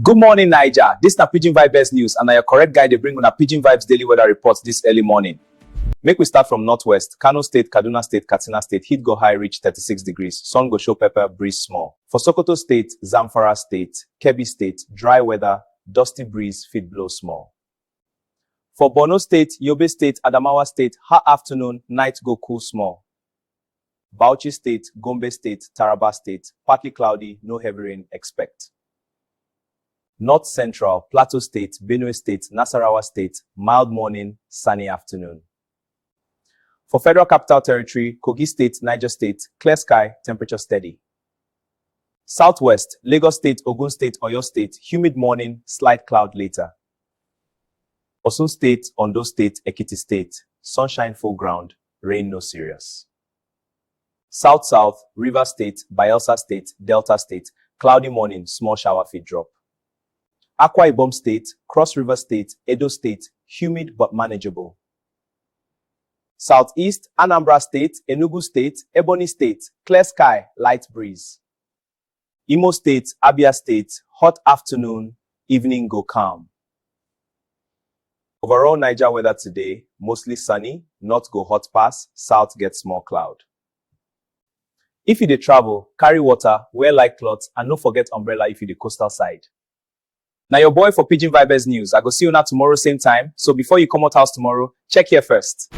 Good morning, Naija. This na Pidgin Vibez news, and na your correct guide dey bring una Pidgin Vibes daily weather reports this early morning. Make we start from northwest. Kano State, Kaduna State, Katsina State, heat go high reach 36 degrees. Sun go show pepper, breeze small. For Sokoto State, Zamfara State, Kebbi State, dry weather, dusty breeze fit blow small. For Borno State, Yobe State, Adamawa State, hot afternoon, night go cool small. Bauchi State, Gombe State, Taraba State, partly cloudy, no heavy rain expect. North Central, Plateau State, Benue State, Nasarawa State, mild morning, sunny afternoon. For Federal Capital Territory, Kogi State, Niger State, clear sky, temperature steady. Southwest, Lagos State, Ogun State, Oyo State, humid morning, slight cloud later. Osun State, Ondo State, Ekiti State, sunshine full ground, rain no serious. South-South, Rivers State, Bayelsa State, Delta State, cloudy morning, small shower fit drop. Akwa Ibom State, Cross River State, Edo State, humid but manageable. Southeast, Anambra State, Enugu State, Ebonyi State, clear sky, light breeze. Imo State, Abia State, hot afternoon, evening go calm. Overall Naija weather today, mostly sunny, north go hot pass, south get small cloud. If you dey travel, carry water, wear light cloths, and no forget umbrella if you dey coastal side. Now your boy for Pidgin Vibez news. I go see you now tomorrow same time. So before you come out house tomorrow, check here first.